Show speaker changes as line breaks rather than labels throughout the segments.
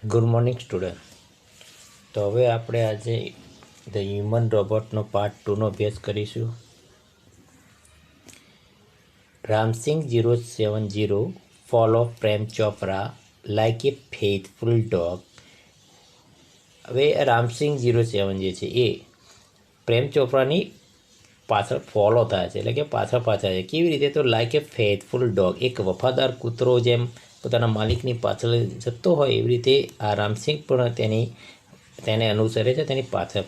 Good morning student. તો હવે આપણે આજે ધ હ્યુમન રોબોટનો પાર્ટ 2નો અભ્યાસ કરીશું. રામસિંગ 070 ફોલો પ્રેમ ચોપરા લાઈક એ ફેથફુલ ડોગ. હવે રામસિંગ 07 જે છે એ પ્રેમ ચોપરાની પાછળ ફોલો થાય છે, એટલે કે પાછળ છે. કેવી રીતે? તો લાઈક એ ફેથફુલ ડોગ, એક વફાદાર કૂતરો જેમ પોતાના માલિકની પાછળ જતો હોય એવી રીતે આ રામસિંગ પણ તેને અનુસરે છે, તેની પાછળ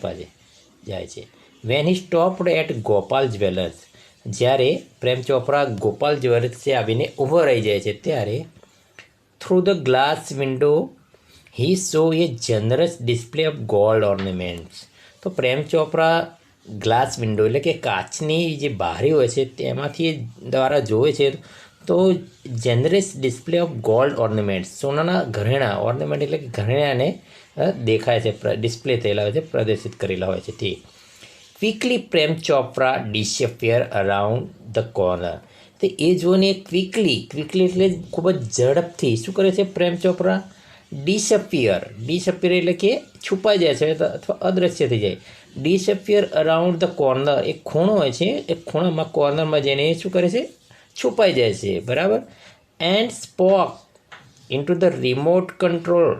જાય છે. When he stopped at Gopal jewellers, જ્યારે પ્રેમ ચોપરા ગોપાલ જ્વેલર્સે આવીને ઊભો રહી જાય છે ત્યારે through the glass window he so A જનરસ display of gold ornaments. તો પ્રેમ ચોપરા ગ્લાસ વિન્ડો એટલે કે કાચની જે બારી હોય છે તેમાંથી દ્વારા જોવે છે તો જનરસ ડિસ્પ્લે ઓફ ગોલ્ડ ઓર્નામેન્ટ્સ, સોનાના ઘરેણા, ઓર્નામેન્ટ એટલે કે ઘરેણાને દેખાય છે, ડિસ્પ્લે થયેલા હોય છે, પ્રદર્શિત કરેલા હોય છે. તે quickly Prem Chopra disappear around the corner. તો એ જોઈને ક્વિકલી એટલે ખૂબ જ ઝડપથી શું કરે છે પ્રેમ ચોપરા? ડિસઅપિયર એટલે કે છુપાઈ જાય છે અથવા અદૃશ્ય થઈ જાય. ડિસઅપિયર અરાઉન્ડ ધ કોર્નર, એક ખૂણો હોય છે, એ ખૂણામાં કોર્નરમાં જઈને શું કરે છે? છુપાઈ જાય છે, બરાબર. And spoke into the remote control,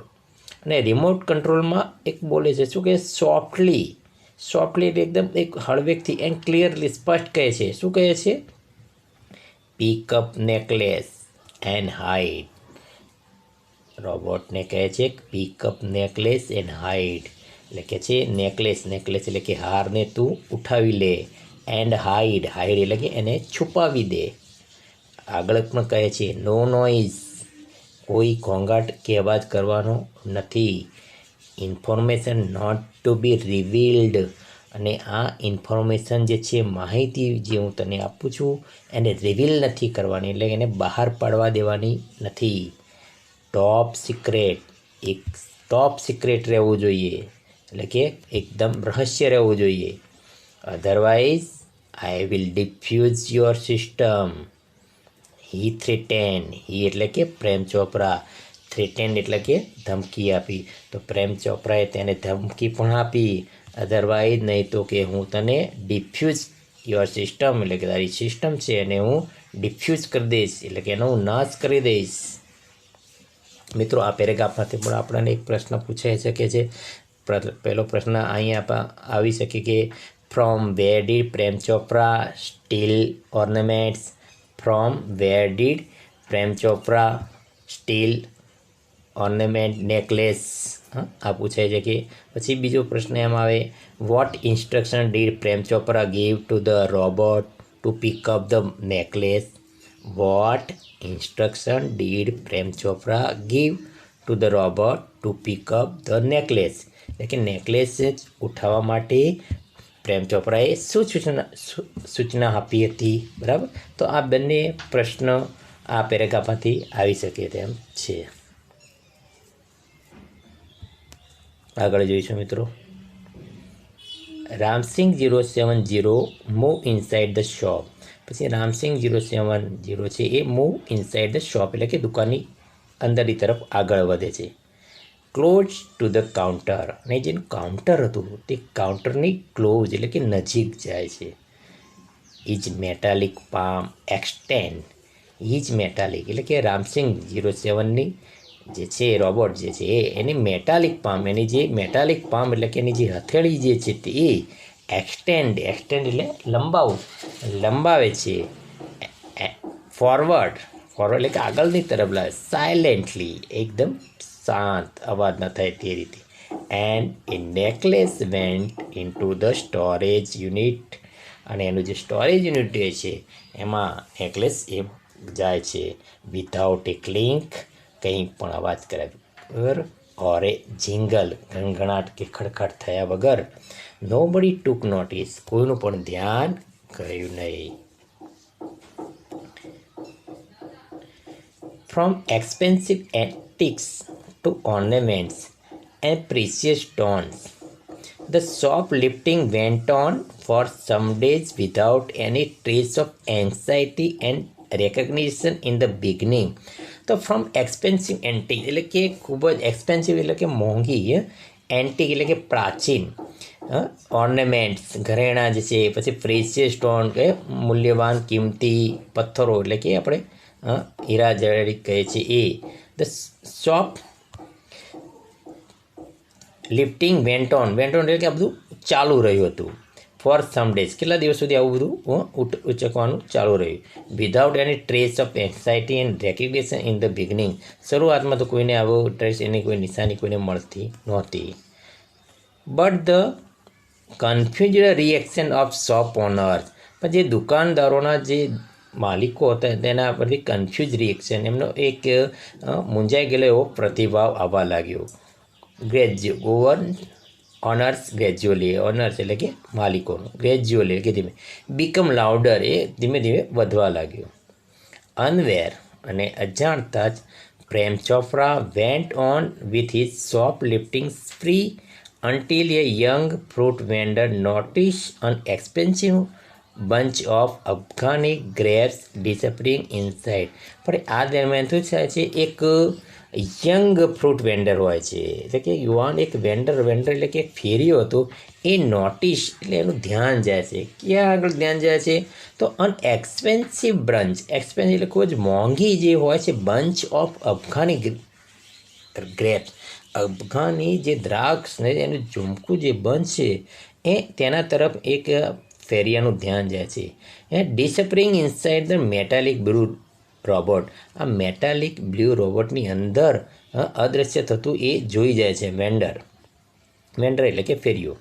અને રિમોટ કંટ્રોલમાં એક બોલે છે શું કહે? સોફ્ટલી એટલે એકદમ એક હળવેકથી એન્ડ ક્લિયરલી સ્પષ્ટ કહે છે. શું કહે છે? Pickup necklace and hide. રોબોટને કહે છે પિકઅપ નેકલેસ એન્ડ હાઇડ, એટલે કે છે નેકલેસ એટલે કે હારને તું ઉઠાવી લે, એન્ડ હાઇડ એટલે કે એને છુપાવી દે. આગળ પણ કહે છે નો નોઇઝ, કોઈ ઘોંઘાટ કે અવાજ કરવાનો નથી. Information not to be revealed, અને આ ઇન્ફોર્મેશન જે છે, માહિતી જે હું તને આપું છું એને રિવીલ નથી કરવાની, એટલે એને બહાર પાડવા દેવાની નથી. ટોપ સિક્રેટ, એક ટોપ સિક્રેટ રહેવું જોઈએ, એટલે કે એકદમ રહસ્ય રહેવું જોઈએ. Otherwise I will defuse your system. He threaten, he એટલે કે પ્રેમ ચોપરા, થ્રેટેન એટલે કે ધમકી આપી. તો પ્રેમ ચોપરાએ તેને ધમકી પણ આપી, અધરવાઇઝ નહીં તો કે હું તને ડિફ્યુઝ યોર સિસ્ટમ એટલે કે તારી સિસ્ટમ છે એને હું ડિફ્યુઝ કરી દઈશ, એટલે કે એનો હું નાશ કરી દઈશ. મિત્રો, આ પેરેગ્રાફમાંથી પણ આપણને એક પ્રશ્ન પૂછાઈ શકે છે. પહેલો પ્રશ્ન અહીંયા આવી શકે કે from where did Prem Chopra steal ornaments? From where did Prem Chopra steal ornament necklace? આ પૂછાય છે. કે પછી બીજો પ્રશ્ન એમ આવે what instruction did Prem Chopra give to the robot to pick up the necklace? What instruction did Prem Chopra give to the robot to pick up the necklace? એટલે કે નેકલેસ ઉઠાવવા માટે પ્રેમ ચોપરાએ શું સૂચના આપી હતી, બરાબર. તો આ બંને પ્રશ્ન આ પેરેગ્રાફમાંથી આવી શકે તેમ છે. આગળ જોઈશું મિત્રો. Ram Singh 070 move inside the shop. પછી રામસિંગ 070 છે એ મૂવ ઇનસાઇડ ધ શોપ એટલે કે દુકાનની અંદરની તરફ આગળ વધે છે. ક્લોઝ ટુ ધ કાઉન્ટર, અને જેનું કાઉન્ટર હતું તે કાઉન્ટરની ક્લોઝ એટલે કે નજીક જાય છે. ઇજ મેટાલિક પામ એક્સટેન્ડ, ઇજ મેટાલિક એટલે કે રામસિંગ 07ની જે છે રોબોટ જે છે એની મેટાલિક પામ, એની જે મેટાલિક પામ એટલે કે એની જે હથેળી જે છે તે એક્સટેન્ડ એટલે લંબાવે છે. ફોરવર્ડ એટલે કે આગળની તરફ લાવે. સાયલેન્ટલી એકદમ શાંત, અવાજ ન થાય તે રીતે. And A necklace vent in to the storage unit, અને એનું જે સ્ટોરેજ યુનિટ છે એમાં નેકલેસ એ જાય છે. વિધાઉટ એ ક્લિંક, કંઈ પણ અવાજ કર્યા વગર, ઓર એ જિંગલ ઘણઘણાટ કે ખડખડ થયા વગર. નોબડી ટુક નોટિસ, કોઈનું પણ ધ્યાન ગયું નહીં. From expensive antiques to ornaments and precious stones, the shoplifting went on for some days without any trace of anxiety and recognition in the beginning. તો ફ્રોમ એક્સપેન્સિવ એન્ટિક એટલે કે ખૂબ જ એક્સપેન્સિવ એટલે કે મોંઘી, એન્ટિક એટલે કે પ્રાચીન ઓર્નામેન્ટ્સ ઘરેણાં જે છે, પછી પ્રેશિયસ સ્ટોન કે મૂલ્યવાન કિંમતી પથ્થરો એટલે કે આપણે હીરા જડિત કહે છે એ. The shoplifting went on એટલે કે આ બધું ચાલુ રહ્યું હતું. ફોર સમ ડેઝ કેટલા દિવસ સુધી આવું બધું ઉચકવાનું ચાલુ રહ્યું. Without any trace of anxiety and recognition in the beginning. શરૂઆતમાં તો કોઈને આવો ટ્રેસ, એની કોઈ નિશાની કોઈને મળતી નહોતી. But the confused reaction of shop owners, પણ જે દુકાનદારોના જે માલિકો હતા તેના પરથી કન્ફ્યુઝ રિએક્શન, એમનો એક મૂંઝાઈ ગયેલો એવો પ્રતિભાવ આવવા લાગ્યો. ઓનર્સ ગ્રેજ્યુઅલી, ઓનર્સ એટલે કે માલિકોનો, ગ્રેજ્યુઅલી એટલે કે ધીમે, બીકમ લાઉડર એ ધીમે ધીમે વધવા લાગ્યો. અનવેર અને અજાણતા જ Prem Chopra went on with his shoplifting spree until a young fruit vendor noticed an expensive bunch of Afghani grapes disappearing inside. પણ આ દરમિયાન શું થાય છે, એક યંગ ફ્રૂટ વેન્ડર હોય છે, એટલે કે યુવાન એક વેન્ડર એટલે કે એક ફેરીઓ હતો, એ નોટિસ એટલે એનું ધ્યાન જાય છે. ક્યાં આગળ ધ્યાન જાય છે, તો અન એક્સપેન્સિવ બ્રંચ, એક્સપેન્સિવ એટલે ખૂબ જ મોંઘી જે હોય છે, બંચ ઓફ અફઘાની ગ્રેપ્સ, અફઘાની જે દ્રાક્ષ ને એનું ઝુમકું જે બંધ છે એ તેના તરફ એક ફેરિયાનું ધ્યાન જાય છે. Disappearing inside the metallic blue robot, આ મેટાલિક બ્લુ રોબોટની અંદર અદૃશ્ય થતું એ જોઈ જાય છે વેન્ડર એટલે કે ફેરિયો.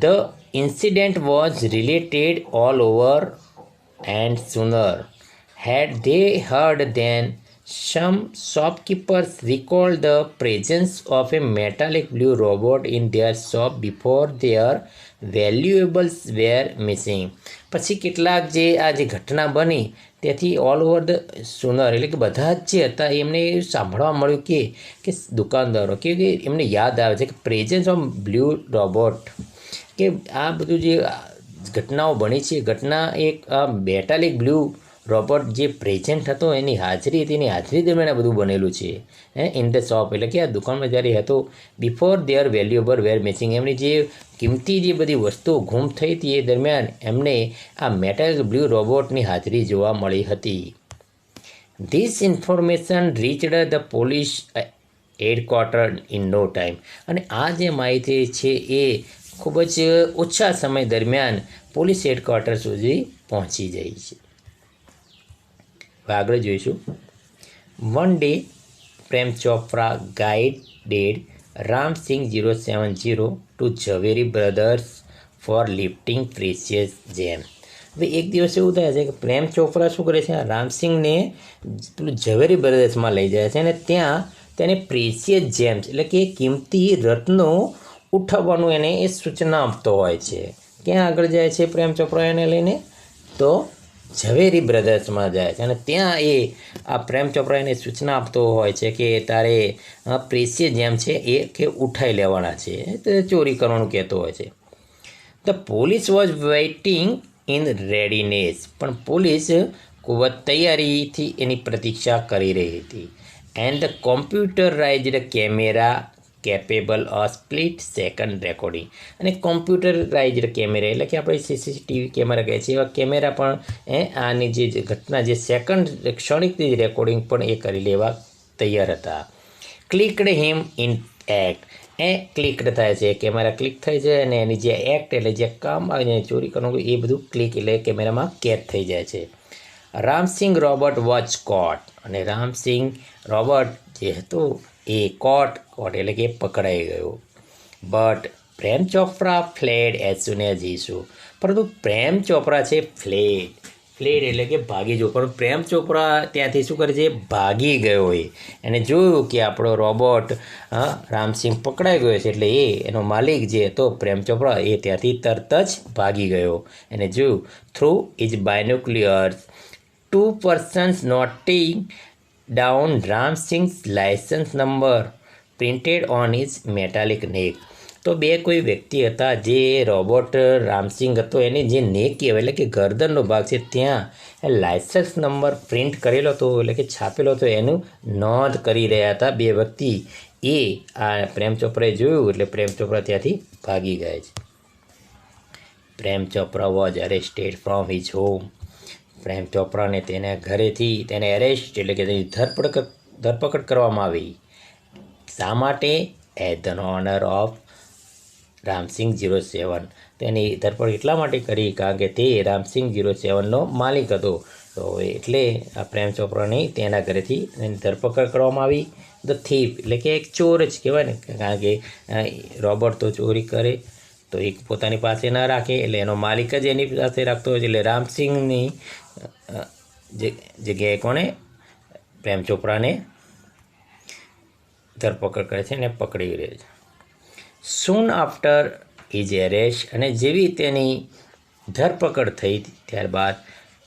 The incident was related all over and sooner had they heard then some shopkeepers recalled the presence of a metallic blue robot in their shop before their valuables were missing. પછી કેટલાક જે આ જે ઘટના બની તેથી ઓલ ઓવર ધ સુનર એટલે કે બધા જ જે હતા એમને સાંભળવા મળ્યું કે દુકાનદારો કે એમને યાદ આવે છે કે પ્રેઝન્સ ઓફ બ્લુ રોબોટ, કે આ બધું જે ઘટનાઓ બની છે, ઘટના એક આ મેટાલિક બ્લુ રોબોટ જે પ્રેઝન્ટ હતો એની હાજરી હતી, એની હાજરી દરમિયાન આ બધું બનેલું છે ઇન ધ શોપ, એટલે કે આ દુકાનમાં જ્યારે હતો. બિફોર દેર વેલ્યુએબલ વેર મિસિંગ, એમની જે કિંમતી જે બધી વસ્તુઓ ગુમ થઈ હતી એ દરમિયાન એમને આ મેટાલિક બ્લુ રોબોટની હાજરી જોવા મળી હતી. This information reached the police headquarter in no time, અને આ જે માહિતી છે એ ખૂબ જ ઓછા સમય દરમિયાન પોલીસ હેડક્વાર્ટર સુધી પહોંચી જાય છે. આગળ જોઈશું. One day Prem Chopra guided Ramsinh 070 two ઝવેરી બ્રધર્સ ફોર લિફ્ટિંગ પ્રેશિયસ જેમ. હવે એક દિવસ એવું થાય છે કે પ્રેમ ચોપરા શું કરે છે, રામસિંહને પેલું ઝવેરી બ્રધર્સમાં લઈ જાય છે અને ત્યાં તેને પ્રેશિયસ જેમ્સ એટલે કે કિંમતી રત્નો ઉઠાવવાનું એને એ સૂચના આપતો હોય છે. ક્યાં આગળ જાય છે પ્રેમ ચોપરા એને લઈને, તો ઝવેરી બ્રધર્સમાં જાય છે અને ત્યાં એ આ પ્રેમ ચોપરા એને સૂચના આપતો હોય છે કે તારે પ્રેશિયસ જેમ છે એ કે ઉઠાઈ લેવાના છે, તે ચોરી કરવાનું કહેતો હોય છે. The police was waiting in readiness, પણ પોલીસ ખૂબ જ તૈયારીથી એની પ્રતીક્ષા કરી રહી હતી. And the computerised camera capable of split second recording, અને કોમ્પ્યુટરાઇઝ્ડ કેમેરા એટલે કે આપણે સીસીટીવી કેમેરા કહે છે એવા કેમેરા પણ આની જે ઘટના જે સેકન્ડ ક્ષણિક રેકોર્ડિંગ પણ એ કરી લેવા તૈયાર હતા. ક્લિકડ હિમ ઇન એક્ટ, ક્લિકડ થાય છે, કેમેરા ક્લિક થઈ જાય અને એની જે એક્ટ એટલે જે કામ આવે ચોરી કરવાનું એ બધું ક્લિક એટલે કેમેરામાં કેદ થઈ જાય છે. રામસિંહ રોબોટ વોચ કોટ, અને રામસિંહ રોબોટ જે હતો એ કોટ એટલે કે પકડાઈ ગયો. But Prem Chopra fled as soon as he saw, પરંતુ પ્રેમ ચોપરા છે ફ્લેડ એટલે કે ભાગી જવું, પણ પ્રેમ ચોપરા ત્યાંથી શું કરે છે, ભાગી ગયો હોય. એને જોયું કે આપણો રોબોટ રામસિંહ પકડાઈ ગયો છે, એટલે એનો માલિક જે હતો પ્રેમ ચોપરા એ ત્યાંથી તરત જ ભાગી ગયો. એને જોયું through is બાયનોક્યુલર્સ, 2 persons noting down Ramsingh's license number printed on his metallic neck. તો બે કોઈ વ્યક્તિ હતા જે રોબોટ રામસિંગ હતો એની જે નેક કહેવાય એટલે કે ગરદનનો ભાગ છે ત્યાં લાયસન્સ નંબર પ્રિન્ટ કરેલો હતો એટલે કે છાપેલો હતો એનું નોંધ કરી રહ્યા હતા બે વ્યક્તિ. એ આ પ્રેમ ચોપરાએ જોયું એટલે પ્રેમ ચોપરા ત્યાંથી ભાગી ગયા છે. Prem Chopra was arrested from his home. Prem ચોપરાને તેના ઘરેથી તેને એરેસ્ટ એટલે કે તેની ધરપકડ કરવામાં આવી. શા માટે? At the owner of Ramsingh 07. તેની ધરપકડ એટલા માટે કરી કારણ કે તે રામસિંગ 07નો માલિક હતો. તો એટલે આ પ્રેમ ચોપરાની તેના ઘરેથી તેની ધરપકડ કરવામાં આવી. ધ થીફ એટલે કે એક ચોર જ કહેવાય ને, કારણ કે રોબોટ તો ચોરી કરે તો એક પોતાની પાસે ના રાખે એટલે એનો માલિક જ એની પાસે રાખતો હોય છે. એટલે રામસિંગની જગ્યાએ કોણે પ્રેમ ચોપરાને ધરપકડ કરે છે અને પકડી રહે છે. સૂન આફ્ટર હિઝ એરેસ્ટ અને જેવી તેની ધરપકડ થઈ ત્યારબાદ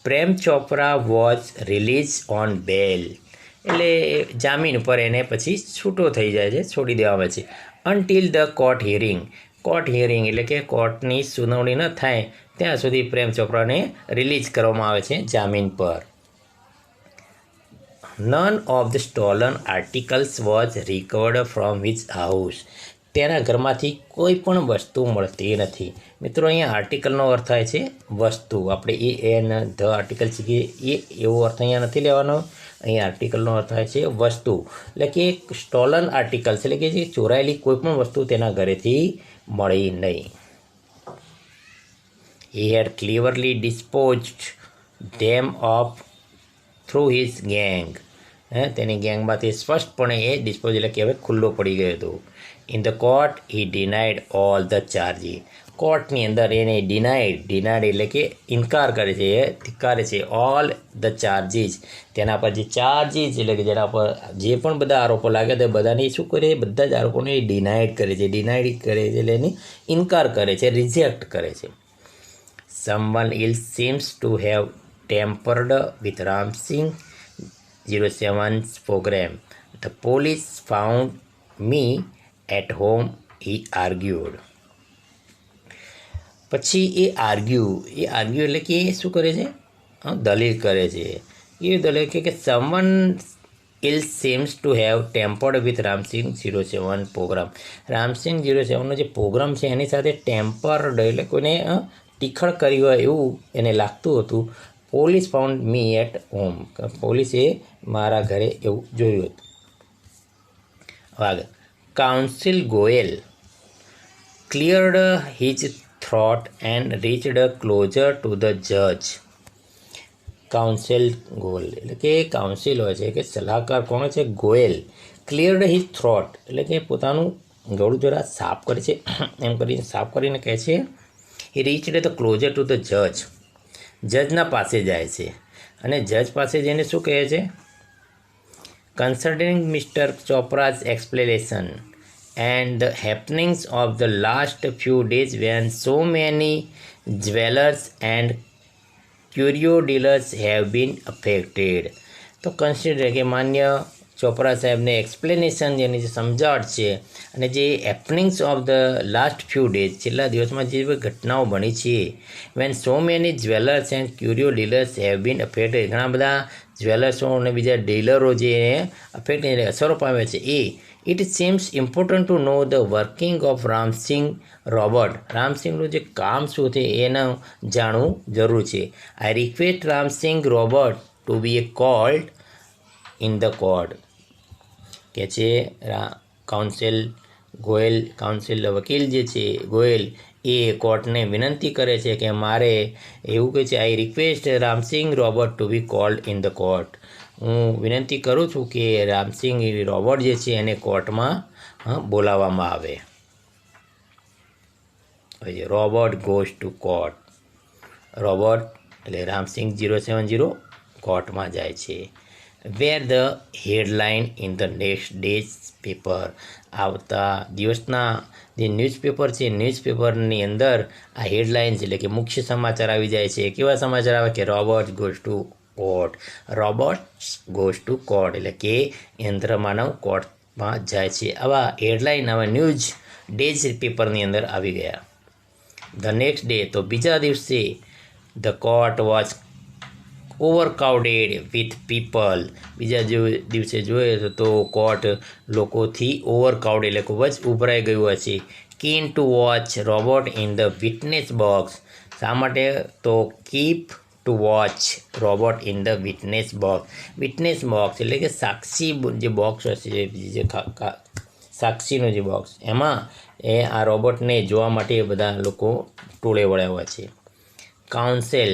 પ્રેમ ચોપરા વોઝ રિલીઝ ઓન બેલ એટલે જામીન ઉપર એને પછી છૂટો થઈ જાય છે, છોડી દેવામાં આવે છે. Until the court hearing. Court hearing એટલે કે કોર્ટની સુનાવણી ન થાય ત્યાં સુધી પ્રેમ ચોપરાને રિલીઝ કરવામાં આવે છે જામીન પર. None of the stolen articles was recovered from his house. તેના ઘરમાંથી કોઈ પણ વસ્તુ મળતી નથી. મિત્રો અહીંયા આર્ટિકલનો અર્થ થાય છે વસ્તુ. આપણે એન ધ આર્ટિકલ શીખીએ એ એવો અર્થ અહીંયા નથી લેવાનો. અહીંયા આર્ટિકલનો અર્થ થાય છે વસ્તુ એટલે કે સ્ટોલન આર્ટિકલ્સ એટલે કે જે ચોરાયેલી કોઈ પણ વસ્તુ તેના ઘરેથી મળી નહીં. He had cleverly disposed them of through his gang. તેની ગેંગમાંથી સ્પષ્ટપણે એ ડિસ્પોઝ એટલે કે હવે ખુલ્લો પડી ગયો હતો. In the court he denied all the charges. કોર્ટની અંદર એને ડિનાઇડ એટલે કે ઇનકાર કરે છે, એ ધિક્કારે છે. ઓલ ધ ચાર્જીસ તેના પર જે ચાર્જીસ એટલે કે જેના પર જે પણ બધા આરોપો લાગે તે બધાને શું કરે, બધા જ આરોપોને ડિનાઇડ કરે છે. ડિનાઇડ કરે છે એટલે એની ઇનકાર કરે છે, રિજેક્ટ કરે છે. Someone else seems to have tampered with Ramsing 07's program. The police found me at home, he argued. પછી એ આર્ગ્યુ એટલે કે શું કરે છે, દલીલ કરે છે. એ દલીલ કે someone else seems to have tampered with Ramsingh 07 program. Ramsingh 07નો જે પ્રોગ્રામ છે એની સાથે ટેમ્પર્ડ એટલે કોઈને ટીખળ કરી હોય એવું એને લાગતું હતું. Police found me at home. પોલીસે મારા ઘરે એવું જોયું હતું. આગળ counsel Goyal cleared his throat and reached closer to the judge. Counsel Goyal એટલે કે કાઉન્સિલ હોય છે કે સલાહકાર કોણ છે, ગોયલ. ક્લિયર્ડ હિઝ થ્રોટ એટલે કે પોતાનું ગળું જરા સાફ કરે છે, એમ કરીને સાફ કરીને કહે છે. He reached the closer to the જજ. જજના પાસે જાય છે અને જજ પાસે જઈને શું કહે છે, concerning mister Chopra's explanation and the happenings of the last few days when so many jewelers and curio dealers have been affected. તો કન્સિડર કે માન્ય ચોપરા સાહેબને એક્સપ્લેનેશન જેની જે સમજાવટ છે અને જે happenings of the last few days છેલ્લા દિવસમાં જે ઘટનાઓ બની છે, when so many jewellers and curio dealers have been affected. ઘણા બધા જ્વેલર્સો અને બીજા ડીલરો જે અફેક્ટ અસરો પામે છે. It seems important to know the working of Ramsingh robot. રામસિંગનું જે કામ શું છે એનું જાણવું જરૂર છે. I request Ramsingh robot to be a called in the court. કે છે કાઉન્સિલ ગોયલ, કાઉન્સિલ વકીલ જે છે ગોયલ એ કોર્ટને વિનંતી કરે છે કે મારે એવું કહે છે, I request Ramsingh robot to be called in the court. હું વિનંતી કરું છું કે રામસિંગ રોબોટ જે છે એને કોર્ટમાં બોલાવવામાં આવે. Robot goes to court. Robot એટલે રામસિંગ 070 કોર્ટમાં જાય છે. Were the headline in the next day's paper. આવતા દિવસના જે ન્યૂઝપેપર છે ન્યૂઝપેપરની અંદર આ હેડલાઇન્સ એટલે કે મુખ્ય સમાચાર આવી જાય છે. કેવા સમાચાર આવે કે robot goes to court. Robots goes to court એટલે કે યંત્ર માનવ કોર્ટમાં જાય છે. આવા હેડલાઇન આવા ન્યૂઝ ડેઝ પેપરની અંદર આવી ગયા. ધ નેક્સ્ટ ડે, તો બીજા દિવસે the court was overcrowded with people. બીજા દિવસે જોઈએ તો કોર્ટ લોકોથી ઓવરક્રાઉડ એટલે ખૂબ જ ઉભરાઈ ગયું હશે. Keen two watch robot in the witness box. શા માટે? તો keep two watch robot in the witness box. Witness box એટલે કે સાક્ષી જે બોક્સ હશે, જે સાક્ષીનું જે બોક્સ, એમાં આ રોબોટને જોવા માટે બધા લોકો ટોળે વળ્યા હોય છે. કાઉન્સિલ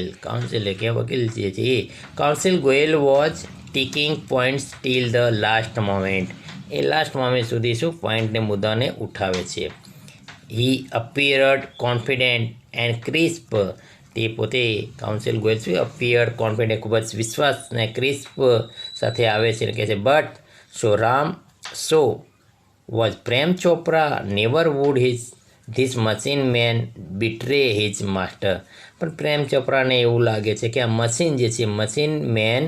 એટલે કે વકીલ જે છે એ counsel Goyal was ticking points till the last moment. એ લાસ્ટ મોમેન્ટ સુધી શું પોઈન્ટને મુદ્દાને ઉઠાવે છે. He appeared confident and crisp. તે પોતે કાઉન્સિલ ગોયલ શું અપિયર્ડ કોન્ફિડન્ટ, ખૂબ જ વિશ્વાસ અને ક્રિસ્પ સાથે આવે છે. કહે છે but so was Prem Chopra never would this machine man betray his master. પણ પ્રેમ ચોપરાને એવું લાગે છે કે આ મશીન જે છે, machine man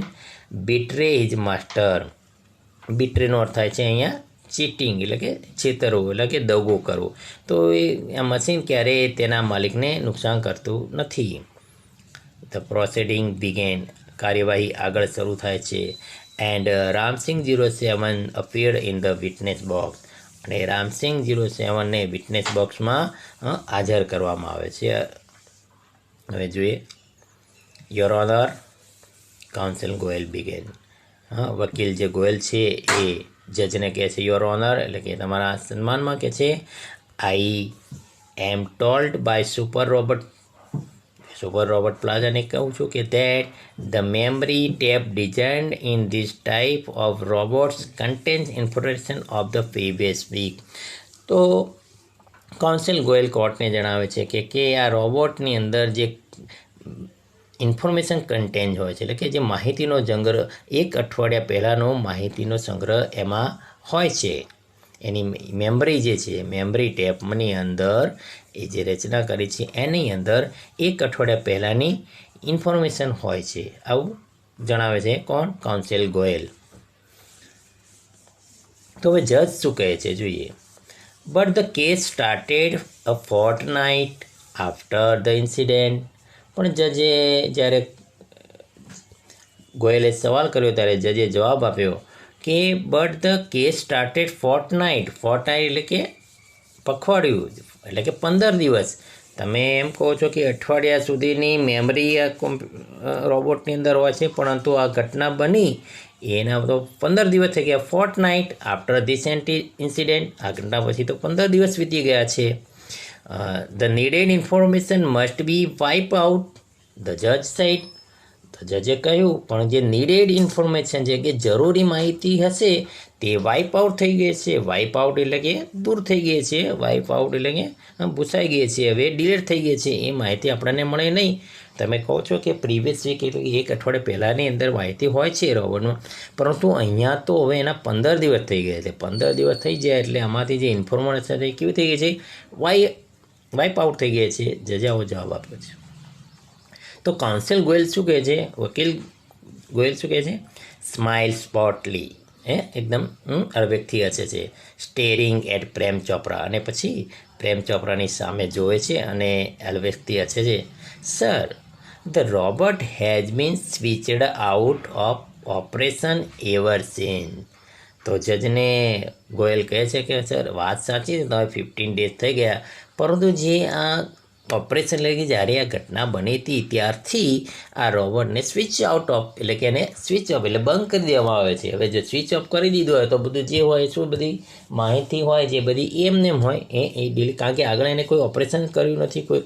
betray his master. બિટ્રેનો અર્થ થાય છે અહીંયા ચીટિંગ એટલે કે છેતરવું એટલે કે દગો કરવો. તો આ મશીન ક્યારેય તેના માલિકને નુકસાન કરતું નથી. The proceeding began. કાર્યવાહી આગળ શરૂ થાય છે. And Ram Singh 07 appeared in the witness box. અને રામસિંગ 07ને વિટનેસ બોક્સમાં હાજર કરવામાં આવે છે. હવે જોઈએ. Your honour, counsel Goyal began. વકીલ જે ગોયલ છે એ જજને કહે છે યોર ઓનર એટલે કે તમારા સન્માનમાં કહે છે I am told by super robot પ્લાઝાને કહું છું કે that the memory tape designed in this type of robots contains information of the previous week. તો કાઉન્સિલ ગોયલ કોર્ટને જણાવે છે કે આ રોબોટની અંદર જે ઇન્ફોર્મેશન કન્ટેન્ટ હોય છે એટલે કે જે માહિતીનો સંગ્રહ, એક અઠવાડિયા પહેલાંનો માહિતીનો સંગ્રહ એમાં હોય છે. એની મેમરી જે છે, મેમરી ટેપની અંદર એ જે રચના કરી છે એની અંદર એક અઠવાડિયા પહેલાંની ઇન્ફોર્મેશન હોય છે. આવું જણાવે છે કોણ? કાઉન્સિલ ગોયલ. તો હવે જજ શું કહે છે જોઈએ. But the case started a Fortnite after the incident. પણ જજે જ્યારે ગોયલે સવાલ કર્યો ત્યારે જજે જવાબ આપ્યો કે but the case started Fortnite એટલે કે પખવાડિયું એટલે કે 15 દિવસ. તમે એમ કહો છો કે અઠવાડિયા સુધીની મેમરી આ રોબોટની અંદર હોય છે, પરંતુ આ ઘટના બની એના તો 15 દિવસ થઈ ગયા. Fortnite after this incident. આ ઘટના પછી તો 15 દિવસ વીતી ગયા છે. The needed information must be wipe out, the જજ સાઇડ. તો જજે કહ્યું પણ જે નીડેડ ઇન્ફોર્મેશન છે કે જરૂરી માહિતી હશે તે વાઇપ આઉટ થઈ ગઈ છે. વાઇપ આઉટ એટલે કે દૂર થઈ ગઈ છે. વાઇપ આઉટ એટલે કે ભૂસાઈ ગઈ છે, હવે ડિલીટ થઈ ગઈ છે. એ માહિતી આપણને મળે નહીં. તમે કહો છો કે પ્રીવિયસ વીક એટલે કે એક અઠવાડિયા પહેલાંની અંદર માહિતી હોય છે રોબોટમાં, પરંતુ અહીંયા તો હવે એના 15 દિવસ થઈ ગયા છે. 15 દિવસ થઈ જાય એટલે આમાંથી જે ઇન્ફોર્મેશન છે કેવી થઈ ગઈ છે? વાઇપ આઉટ થઈ ગઈ છે. જજે આવો જવાબ આપ્યો છે. તો કાઉન્સિલ ગોયલ શું કહે છે? વકીલ ગોયલ શું કહે છે? સ્માઇલ સ્પોટલી, એકદમ અવ્યક્તથી હસે છે. Steering at Prem Chopra. અને પછી પ્રેમ ચોપરાની સામે જોવે છે અને અવ્યક્તથી હસે છે. Sir, the robot has been switched out of operation ever since. તો જજને ગોયલ કહે છે કે સર વાત સાચી છે, તમે 15 ડેઝ થઈ ગયા, પરંતુ જે આ ઓપરેશન એટલે કે જ્યારે આ ઘટના બની હતી ત્યારથી આ રોબોટને સ્વિચ આઉટ ઓફ એટલે કે એને સ્વિચ ઓફ એટલે બંધ કરી દેવામાં આવે છે. હવે જો સ્વિચ ઓફ કરી દીધું હોય તો બધું જે હોય શું બધી માહિતી હોય જે બધી એમને હોય એ ડિલીટ, કારણ કે આગળ એને કોઈ ઓપરેશન કર્યું નથી, કોઈ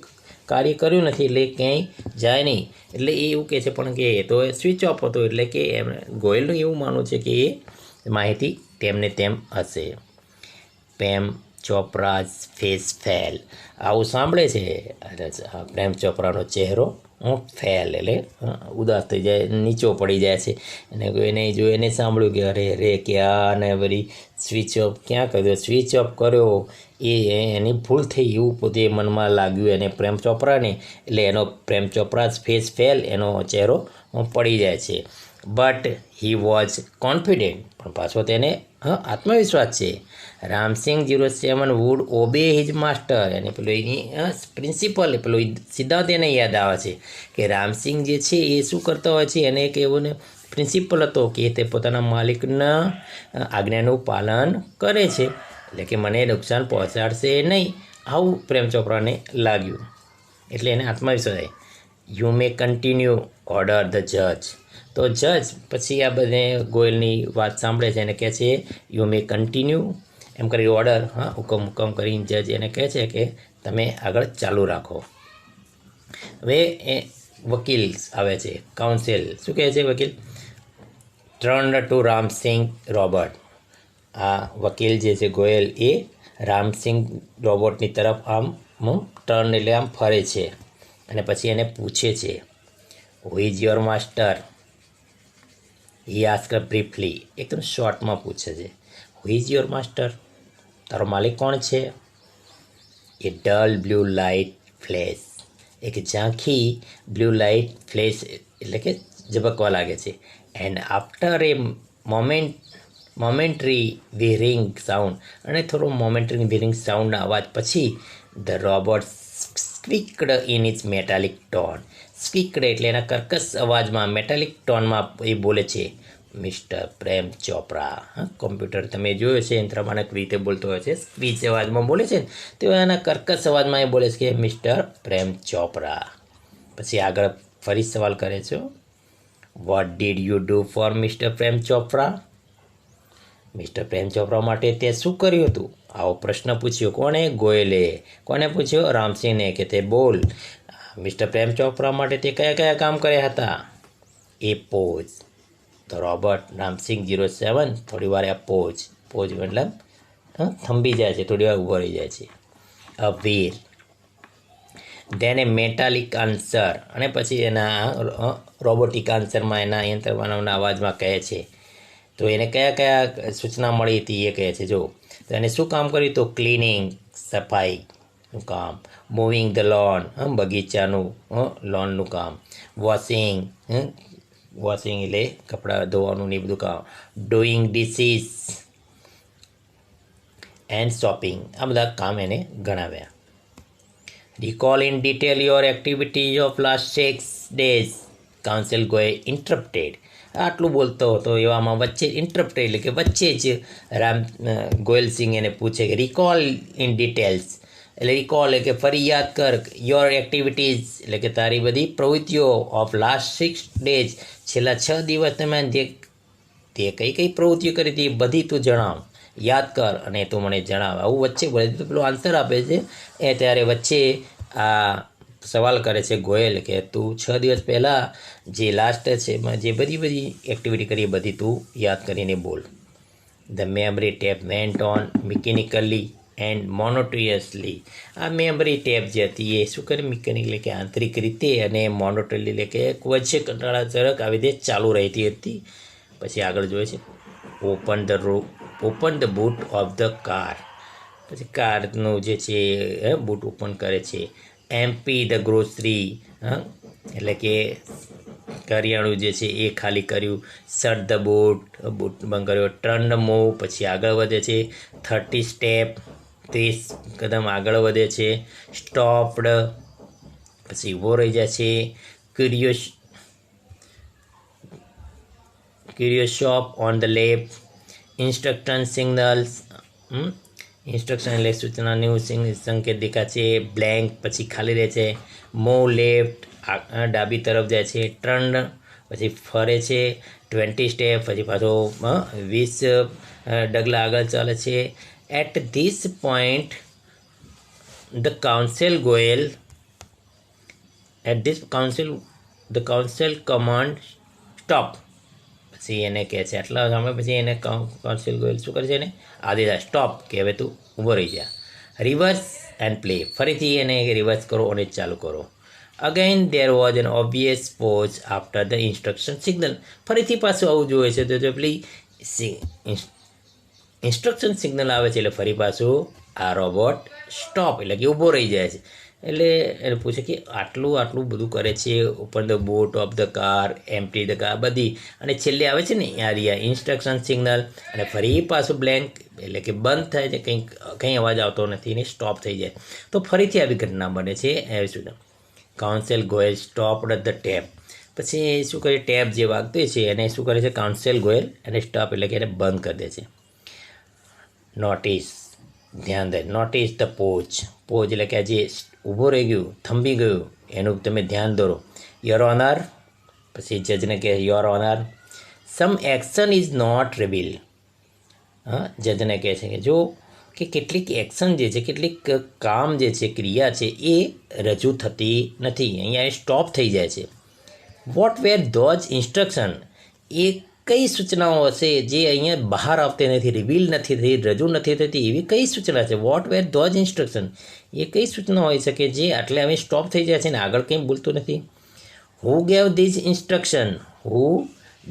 કાર્ય કર્યું નથી, એટલે ક્યાંય જાય નહીં. એટલે એ એવું કહે છે પણ કે તો એ સ્વિચ ઓફ હતો, એટલે કે ગોયલનું એવું માનવું છે કે એ માહિતી તેમને તેમ હશે. પ્રેમ ચોપરાઝ ફેસ ફેલ. આવું સાંભળે છે પ્રેમ ચોપરાનો ચહેરો ફેલ એટલે ઉદાસ થઈ જાય, નીચો પડી જાય છે. અને એને જો એને સાંભળ્યું કે અરે રે કે આને વળી સ્વિચ ઓફ ક્યાં કર્યો, સ્વિચ ઓફ કર્યો એની ભૂલ થઈ એવું પોતે મનમાં લાગ્યું એને પ્રેમ ચોપરાને. એટલે એનો પ્રેમ ચોપરાઝ ફેસ ફેલ, એનો ચહેરો પડી જાય છે. બટ હી વોઝ કોન્ફિડન્ટ, પણ પાછો તેને આત્મવિશ્વાસ છે. Ramsingh 07 would obey his master, અને પેલો એની પ્રિન્સિપલ પેલો સિદ્ધાંત એને યાદ આવે છે કે રામસિંગ જે છે એ શું કરતો હોય છે, એને એક એવો ને પ્રિન્સિપલ હતો કે તે પોતાના માલિકના આજ્ઞાનું પાલન કરે છે, એટલે કે મને નુકસાન પહોંચાડશે નહીં, આવું પ્રેમ ચોપરાને લાગ્યું, એટલે એને આત્મવિશ્વાસ થાય. You may continue order the જજ. તો જજ પછી આ બધે ગોયલની વાત સાંભળે છે અને કહે છે યુ મે કન્ટિન્યુ, એમ કરી ઓર્ડર, હુકમ કરીને જજ એને કહે છે કે તમે આગળ ચાલુ રાખો. હવે એ વકીલ આવે છે, કાઉન્સિલ શું કહે છે વકીલ? Turn to Ramsingh robot. આ વકીલ જે છે ગોયલ એ રામસિંગ રોબોટની તરફ આમ ટર્ન એટલે આમ ફરે છે અને પછી એને પૂછે છે who is your master? He ask briefly, એકદમ શોર્ટમાં પૂછે છે હુ ઇઝ યોર માસ્ટર? તારો માલિક કોણ છે? એ ડલ બ્લુ લાઇટ ફ્લેશ, એક ઝાંખી બ્લુ લાઇટ ફ્લેશ એટલે કે ઝબકવા લાગે છે. And after a momentary whirring sound, અને થોડો મોમેન્ટરી વિરિંગ સાઉન્ડના અવાજ પછી the robot squeaked in its metallic tone. Squeaked એટલે એના કર્કશ અવાજમાં મેટાલિક ટોનમાં એ બોલે છે મિસ્ટર પ્રેમ ચોપરા. કોમ્પ્યુટર તમે જોયો છે યંત્રમાનક રીતે બોલતો હોય છે, સ્પીચ અવાજમાં બોલે છે, તો એના કર્કશ અવાજમાં એ બોલે છે કે મિસ્ટર પ્રેમ ચોપરા. પછી આગળ ફરી સવાલ કરે છે what did you do for mister Prem Chopra? Mister Prem Chopra માટે તે શું કર્યું હતું? આવો પ્રશ્ન પૂછ્યો કોણે? ગોયલે. કોને પૂછ્યો? રામસિંહને, કે તે બોલ મિસ્ટર પ્રેમ ચોપરા માટે તે કયા કયા કામ કર્યા હતા? એ પોઝ. તો રોબર્ટ રામસિંગ 07 થોડી વાર આ પોઝ મતલબ થંભી જાય છે, થોડી વાર ઊભો રહી જાય છે. અ વીર, ધેન એ મેટાલિક આન્સર, અને પછી એના રોબોટિક આન્સરમાં એના યંત્રમાનવના અવાજમાં કહે છે. તો એને કયા કયા સૂચના મળી હતી એ કહે છે જો. તો એને શું કામ કર્યું? તો ક્લિનિંગ, સફાઈનું કામ, મૂવિંગ ધ લોન, બગીચાનું લોનનું કામ, વોશિંગ એટલે કપડાં ધોવાનું ને એ બધું કામ, ડુઈંગ ડિશિસ એન્ડ શોપિંગ, આ બધા કામ એને ગણાવ્યા. Recall in detail your activities of last 6 days, council Goyal interrupted. આટલું બોલતો હતો એવામાં વચ્ચે ઇન્ટરપ્ટેડ એટલે કે વચ્ચે જ ગોયલ સિંહ એને પૂછે કે રિકોલ ઇન ડિટેલ્સ, એટલે રિકોલ એટલે કે ફરી યાદ કર, યોર એક્ટિવિટીઝ એટલે કે તારી બધી પ્રવૃત્તિઓ, ઓફ લાસ્ટ 6 days છેલ્લા 6 દિવસ દરમિયાન તે કઈ પ્રવૃત્તિઓ કરી હતી બધી તું જણાવ, યાદ કર અને તું મને જણાવ. આવું વચ્ચે બોલે તો પેલો આન્સર આપે છે એ ત્યારે વચ્ચે આ સવાલ કરે છે ગોયલ કે તું 6 દિવસ પહેલાં જે લાસ્ટ છે એમાં જે બધી એક્ટિવિટી કરી એ બધી તું યાદ કરીને બોલ. The memory tape went on mechanically and monotonously. આ મેમરી ટેપ જે હતી એ શું કરે? મિકેનિકલી કે આંતરિક રીતે, અને મોનોટોનલી એટલે કે વચ્ચે કંટાળાજનક આવી રીતે ચાલુ રહેતી હતી. પછી આગળ જોઈએ છે open the boot of the car. પછી કારનું જે છે બૂટ ઓપન કરે છે. એમ્પી ધ ગ્રોસરી, એટલે કે કરિયાણું જે છે એ ખાલી કર્યું. શટ ધ બૂટ બંધ કર્યો. ટર્ન મૂવ, પછી આગળ વધે છે. 30 સ્ટેપ, 30 કદમ આગળ વધે છે. સ્ટોપ્ડ, પછી ઊભો રહી જાય છે. Curious shop on the left. Instruction signals, instruction એટલે સૂચનાનું સંકેત દેખાય છે. બ્લેન્ક, પછી ખાલી રહે છે. મૂવ લેફ્ટ, ડાબી તરફ જાય છે. ટર્ન, પછી ફરે છે. 20 સ્ટેપ, પછી પાછો 20 ડગલા આગળ ચાલે છે. At this point the counsel command stop. પછી એને કહે છે આટલા સમય પછી એને કાઉન્સિલ ગોયલ શું કરે છે? એને આદેશ સ્ટોપ, કે હવે તું ઊભો રહી જા. રિવર્સ એન્ડ પ્લે, ફરીથી એને રિવર્સ કરો અને ચાલુ કરો. Again there was an obvious pause after the instruction signal. ફરીથી પાછું આવું જોઈએ છે તો પેલી ઇન્સ્ટ્રક્શન સિગ્નલ આવે છે એટલે ફરી પાછું આ રોબોટ સ્ટોપ એટલે કે ઊભો રહી જાય છે. એટલે એને પૂછે કે આટલું બધું કરે છે, open the boat of the car, empty the car, બધી, અને છેલ્લે આવે છે ને આ ઇન્સ્ટ્રક્શન સિગ્નલ, અને ફરી પાછું બ્લેન્ક એટલે કે બંધ થાય છે, કંઈ અવાજ આવતો નથી ને સ્ટોપ થઈ જાય. તો ફરીથી આવી ઘટના બને છે. Counsel Goyal stopped the tape. પછી શું કરે, ટેપ જે વાગતી છે એને શું કરે છે કાઉન્સિલ ગોયલ, એને સ્ટોપ એટલે કે એને બંધ કરી દે છે. નોટિસ, ધ્યાન દે, નોટિસ ધ પોચ. પોચ એટલે કે જે ઊભો રહી ગયું, થંભી ગયું, એનું તમે ધ્યાન દોરો. યોર ઓનર, પછી જજને કહે your honour, some action is not reveal. હા, જજને કહે છે કે જો કે કેટલીક એક્શન જે છે, કેટલીક કામ જે છે, ક્રિયા છે, એ રજૂ થતી નથી, અહીંયા એ સ્ટોપ થઈ જાય છે. વોટ વેર ધોઝ ઇન્સ્ટ્રક્શન, એ કઈ સૂચનાઓ હશે જે અહીંયા બહાર આવતી નથી, રિવીલ નથી થઈ, રજૂ નથી થતી, એવી કઈ સૂચના છે? વોટ વેર ધોઝ ઇન્સ્ટ્રક્શન, એ કઈ સૂચના હોઈ શકે જે આટલે હવે સ્ટોપ થઈ જાય છે ને આગળ કંઈ બોલતું નથી? Who gave these instruction, who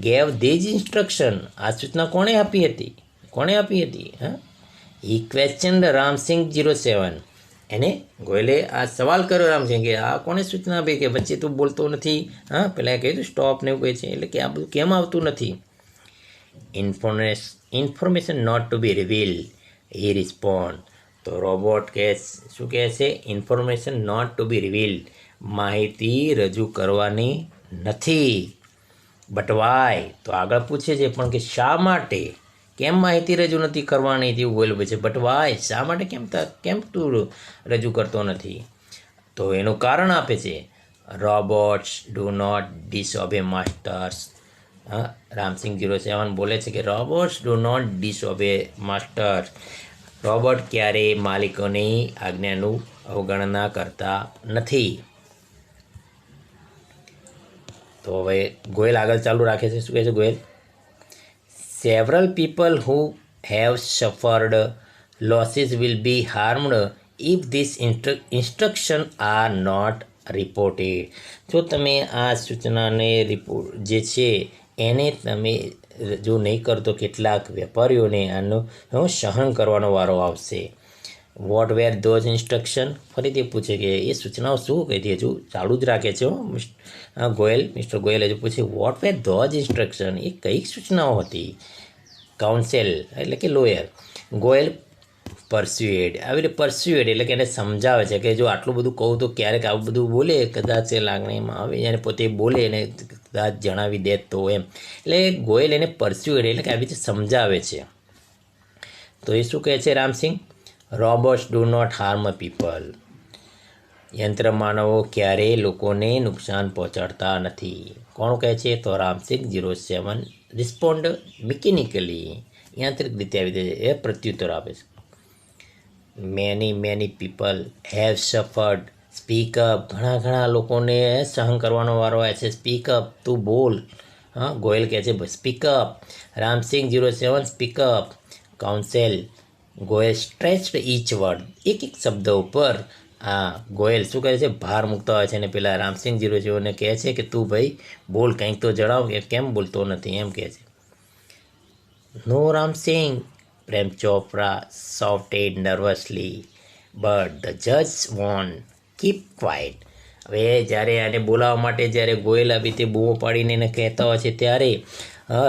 gave these instruction, આ સૂચના કોણે આપી હતી? હા, હી ક્વેશ્ચન રામસિંગ 07. એને ગોયલે આ સવાલ કર્યો રામસિંહ કે આ કોણે સૂચના આપી કે વચ્ચે તું બોલતો નથી? હા, પહેલાં કહ્યું સ્ટોપ ને એવું કહે છે, એટલે કે આ બધું કેમ આવતું નથી? Information not to be reveal, he respond. તો રોબોટ શું કહે છે? Information not to be reveal, માહિતી રજૂ કરવાની નથી. બટ વાય, તો આગળ પૂછે છે પણ કે શા માટે, કેમ માહિતી રજૂ નથી કરવાની તેવું બોલવું છે. બટ વાય, શા માટે, કેમ તું રજૂ કરતો નથી? તો એનું કારણ આપે છે. Robots do not disobey masters. હા, રામસિંગ 07 બોલે છે કે robots do not disobey masters, robot ક્યારેય માલિકોની આજ્ઞાનું અવગણના કરતા નથી. તો હવે ગોયલ આગળ ચાલુ રાખે છે. શું કહે છે Goyal? Several people who have suffered losses will be harmed if this instruction are not reported. જો તમે આ સૂચનાને જે છે એને તમે જો નહીં કરતો, કેટલાક વેપારીઓને આનું સહન કરવાનો વારો આવશે. વોટ વેર ધોઝ ઇન્સ્ટ્રક્શન, ફરીથી પૂછે કે એ સૂચનાઓ શું કહેતી? હજુ ચાલુ જ રાખે છે મિસ્ટર ગોયલ હજુ પૂછે વોટ વેર ધોઝ ઇન્સ્ટ્રક્શન, એ કઈ સૂચનાઓ હતી? કાઉન્સિલ એટલે કે લોયર, ગોયલ પરસ્યુએડ, આવી રીતે પરસ્યુએડ એટલે કે એને સમજાવે છે કે જો આટલું બધું કહું તો ક્યારેક આવું બધું બોલે, કદાચ એ લાગણીમાં આવે અને પોતે બોલે અને કદાચ જણાવી દે તો એમ. એટલે ગોયલ એને પરસ્યુએડ એટલે કે આવી રીતે સમજાવે છે. તો એ શું કહે છે Ramsingh? Robots do not harm people, યંત્ર માનવો ક્યારેય લોકોને નુકસાન પહોંચાડતા નથી. કોણ કહે છે? તો રામસિંગ 07 રિસ્પોન્ડ મિકેનિકલી, યાંત્રિક રીતે આવી દે એ પ્રત્યુત્તર આપે છે. મેની પીપલ હેવ સફર્ડ, સ્પીકઅપ, ઘણા લોકોને સહન કરવાનો વારો આવે છે. સ્પીકઅપ, તું બોલ. હા, ગોયલ કહે છે speak up. Ramsingh 07 speak up. Counsel, Goyal stretched each word, એક શબ્દ ઉપર ગોયલ શું કહે છે? ભાર મૂકતા હોય છે. અને પેલા રામસિંગ 07 ને કહે છે કે તું ભાઈ બોલ, કંઈક તો જણાવ કે કેમ બોલતો નથી, એમ કહે છે. નો Ram Singh, Prem Chopra shouted nervously, but the judge warned, keep quiet. હવે જ્યારે આને બોલાવવા માટે જ્યારે ગોયલ આવી રીતે બૂમો પાડીને એને કહેતા હોય છે ત્યારે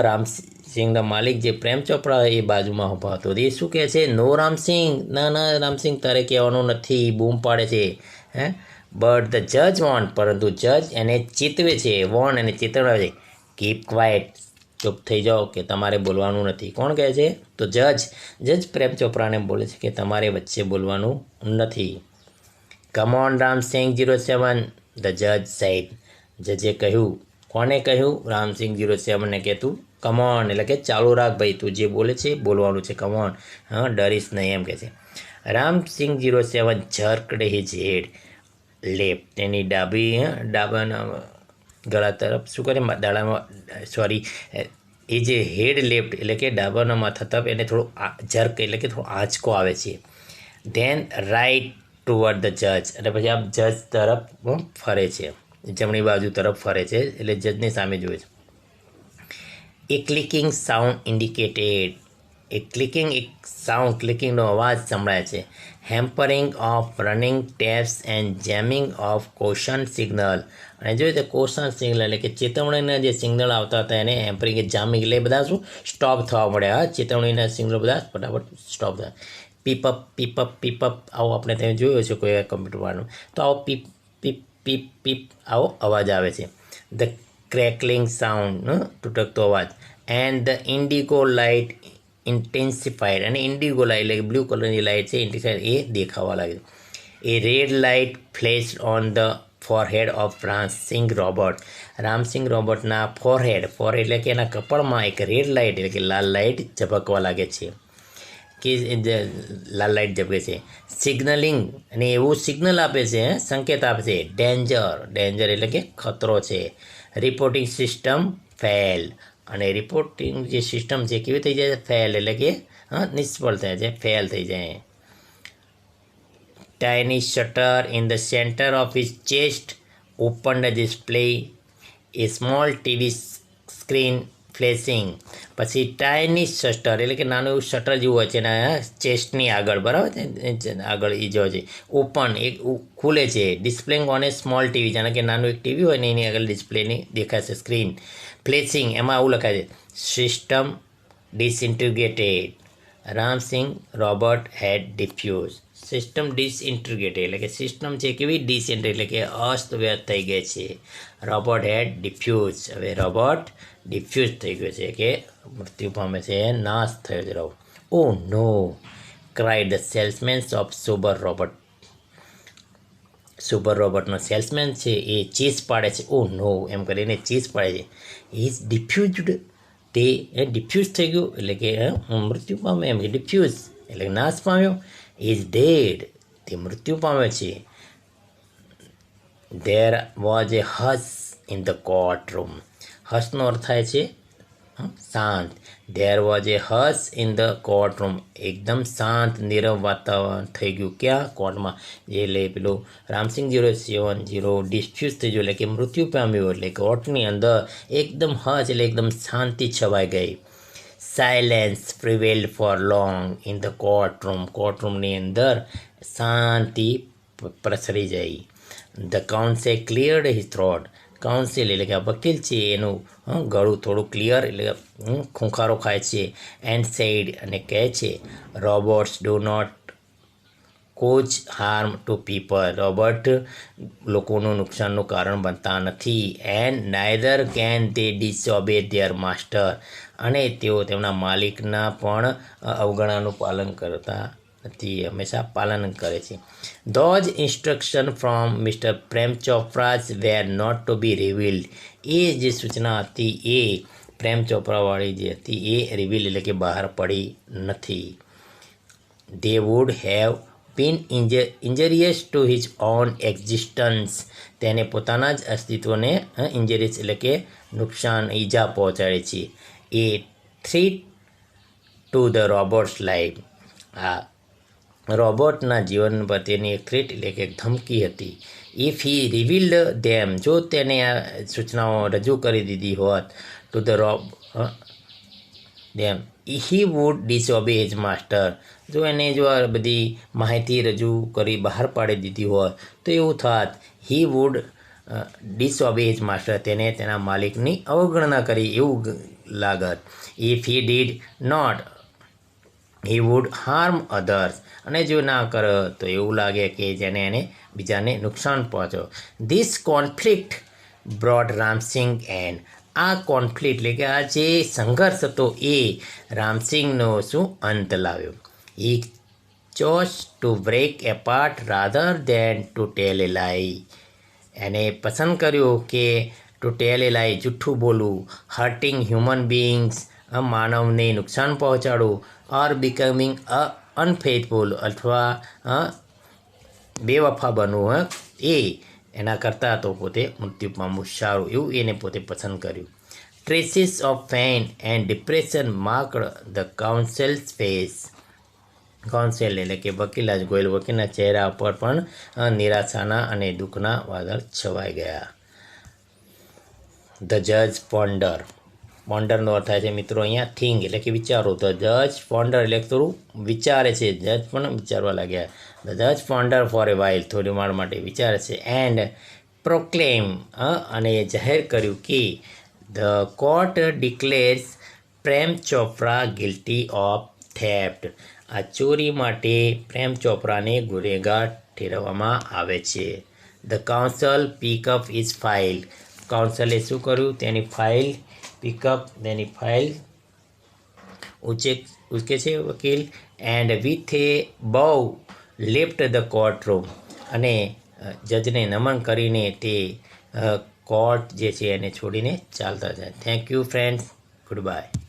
રામસિંગના માલિક જે પ્રેમ ચોપડા એ બાજુમાં ઊભા હતો. એ શું કહે છે? નો રામસિંગ, ના રામસિંગ, તારે કહેવાનું નથી, બૂમ પાડે છે. બટ ધ જજ વોન્ટ, પરંતુ જજ એને ચેતવે છે. વોર્ન એને ચેતવડાવે છે. કીપ ક્વાઇટ, ચૂપ થઈ જાઓ કે તમારે બોલવાનું નથી. કોણ કહે છે? તો જજ પ્રેમ ચોપરાને બોલે છે કે તમારે વચ્ચે બોલવાનું નથી. કમ ઓન રામસિંગ 07, ધ જજ સેડ. જજે કહ્યું. કોને કહ્યું? રામસિંગ 07 ને કે તું કમ ઓન એટલે કે ચાલુ રાખ ભાઈ, તું જે બોલે છે બોલવાનું છે, કમ ઓન, હા, ડરીશ નહીં, એમ કહે છે. રામસિંગ 07 જર્કડ હિઝ હેડ લેફ્ટ, તેની ડાબાના ગળા તરફ શું કરે? એ જે હેડ લેફ્ટ એટલે કે ડાબાના માથા તરફ એને થોડો જર્ક એટલે કે થોડો આંચકો આવે છે. ધેન રાઇટ ટુવર્ડ ધ જજ, અને પછી આમ જજ તરફ ફરે છે, જમણી બાજુ તરફ ફરે છે, એટલે જજની સામે જોવે છે. એ ક્લિકિંગ સાઉન્ડ ઇન્ડિકેટેડ, એક સાઉન્ડ, ક્લિકિંગનો અવાજ સંભળાય છે. Hampering of running tapes and jamming of caution signal. અને જોઈએ તો કોશન સિગ્નલ એટલે કે ચેતવણીના જે સિગ્નલ આવતા હતા એને હેમ્પરિંગ જામિંગ એટલે બધા શું સ્ટોપ થવા મળ્યા. ચેતવણીના સિગ્નલ બધા ફટાફટ સ્ટોપ થયા. પીપઅપ પીપઅપ પીપઅપ આવો આપણે તમે જોયો છે કોઈ કમ્પ્યુટરવાળાનું, તો આવો પીપ પીપ પીપ પીપ આવો અવાજ આવે છે. ધ ક્રેકલિંગ સાઉન્ડ, તૂટકતો અવાજ. And the indigo light intensified. અને ઇન્ડિગો લાઇટ એટલે બ્લુ કલરની લાઇટ છે ઇન્ટેન્સિફાઈડ એ દેખાવા લાગે. A red light flashed on the forehead of Ramsingh robot. Ramsingh રોબોટના ફોરહેડ એટલે કે એના કપાળમાં એક રેડ લાઇટ એટલે કે લાલ લાઇટ ઝબકવા લાગે છે, કે લાલ લાઇટ ઝબકે છે. સિગ્નલિંગ અને એવું સિગ્નલ આપે છે, સંકેત આપે છે. ડેન્જર એટલે કે ખતરો છે. Reporting system fail. અને રિપોર્ટિંગ જે સિસ્ટમ છે કેવી થઈ જાય? ફેલ એટલે કે નિષ્ફળ થાય છે, ફેલ થઈ જાય. Tiny shutter in the centre of his chest open the display A small TV screen flashing. પછી ટાઇની શટર એટલે કે નાનું એવું શટર જેવું હોય છે એના ચેસ્ટની આગળ, બરાબર છે, આગળ એ જો છે ઓપન એક ખુલે છે. ડિસ્પ્લેઇંગ ઓન એ સ્મોલ ટીવી, જાણે કે નાનું એક ટીવી હોય ને એની આગળ ડિસ્પ્લેની દેખાશે સ્ક્રીન. ફ્લેશિંગ એમાં આવું લખાય છે સિસ્ટમ ડિસઇન્ટિગ્રેટેડ. રામસિંગ રોબોટ હેડ ડિફ્યુઝ. સિસ્ટમ ડિસઇન્ટિગ્રેટેડ એટલે કે સિસ્ટમ છે કેવી? ડિસઇન્ટિગ્રેટેડ એટલે કે અસ્ત વ્યસ્ત થઈ ગઈ છે. રોબોટ હેડ ડિફ્યુઝ. હવે રોબોટ ડિફ્યુઝ થઈ ગયો છે કે મૃત્યુ પામે છે, નાશ થયો છે robot. Oh no cried the salesman of super robot. Super રોબોટનો સેલ્સમેન છે એ ચીસ પાડે છે. ઓ નો એમ કરીને ચીસ પાડે છે. Is diffused. તે ડિફ્યુઝ થઈ ગયું એટલે કે મૃત્યુ પામે, એમ કે ડિફ્યુઝ એટલે નાશ પામ્યો. Is dead. તે મૃત્યુ પામે છે. There was a hush in the court room. હસનો અર્થ થાય છે શાંત. There was a hush in the court room. એકદમ શાંત નીરવ વાતાવરણ થઈ ગયું ક્યાં? કોર્ટમાં. એટલે પેલું રામસિંગ 070 ડિફ્યુઝ થઈ ગયું એટલે કે મૃત્યુ પામ્યું, એટલે કોર્ટની અંદર એકદમ હસ એટલે એકદમ શાંતિ છવાઈ ગઈ. Silence prevailed for long in the courtroom. કોર્ટરૂમની અંદર શાંતિ પ્રસરી જાય. The counsel cleared his throat. Counsel એટલે કે વકીલ છે એનું ગળું થોડું ક્લિયર એટલે ખૂંખારો ખાય છે. એન્ડ સેડ અને કહે છે robots do not cause harm to people. Robot લોકોનું નુકસાનનું કારણ બનતા નથી. And neither can they disobey their master. અને તેઓ તેમના માલિકના પણ અવગણનાનું પાલન કરતા નથી, હંમેશા પાલન કરે છે. Those instruction from mister Prem Chopra's were not to be revealed. એ જે સૂચના હતી એ પ્રેમ ચોપરાવાળી જે હતી એ રિવીલ એટલે કે બહાર પડી નથી. they would have been injurious to his own existence. તેને પોતાના જ અસ્તિત્વને ઇન્જરીસ એટલે કે નુકસાન, ઈજા પહોંચાડી છે. એ થ્રીટ ટુ ધ રોબોટ્સ લાઈફ. આ રોબોટના જીવન પર તેની એક થ્રીટ એટલે કે ધમકી હતી. ઇફ હી રિવીલ્ડ ધેમ, જો તેને આ સૂચનાઓ રજૂ કરી દીધી હોત to the them he would disobey his master. જો એને જો આ બધી માહિતી રજૂ કરી બહાર પાડી દીધી હોત તો એવું થાત he would disobey his master. તેને તેના માલિકની અવગણના કરી એવું લાગત. If he did not he would harm others. અને જો ના કરે તો એવું લાગે કે જેને એને બીજાને નુકસાન પહોંચો. This conflict broad Ram Singh and. આ કોન્ફ્લિક્ટ એટલે કે આ જે સંઘર્ષ હતો એ રામસિંગનો શું અંત લાવ્યો. He chose to break apart rather than to tell a lie. એને પસંદ કર્યું કે ટુ ટેલ એ લાઈ, જૂઠું બોલવું. હર્ટિંગ હ્યુમન બિંગ્સ, માનવને નુકસાન પહોંચાડવું. ઓર બિકમિંગ અનફેથફુલ, અથવા બેવફા બનવું. એ એના કરતાં તો પોતે મૃત્યુ પામવું સારું, એવું એને પોતે પસંદ કર્યું. Traces of pain and depression marked the counsel's face. Counsel એટલે કે વકીલા ગોયલ વકીલના ચહેરા પર પણ નિરાશાના અને દુઃખના વાદળ છવાઈ ગયા. ધ જજ પોન્ડર. પોન્ડરનો અર્થ થાય છે મિત્રો અહીંયા થિંક એટલે કે વિચારો. ધ જજ પોન્ડર એટલે થોડું વિચારે છે, જજ પણ વિચારવા લાગ્યા. ધ જજ પોન્ડર ફોર એ વાઇલ થોડી વાર માટે વિચારે છે. એન્ડ પ્રોક્લેમ અને જાહેર કર્યું કે the court declares Prem Chopra guilty of theft. આ ચોરી માટે પ્રેમ ચોપરાને ગુનેગાર ઠેરવવામાં આવે છે. The counsel pick up his file. કાઉન્સલે શું કર્યું? તેની ફાઇલ ઉચકે છે વકીલ. એન્ડ વિથ એ બહુ લેફ્ટ ધ કોર્ટ રૂમ. અને જજને નમન કરીને તે કોર્ટ જે છે એને છોડીને ચાલતા જાય. Thank you friends. Good bye.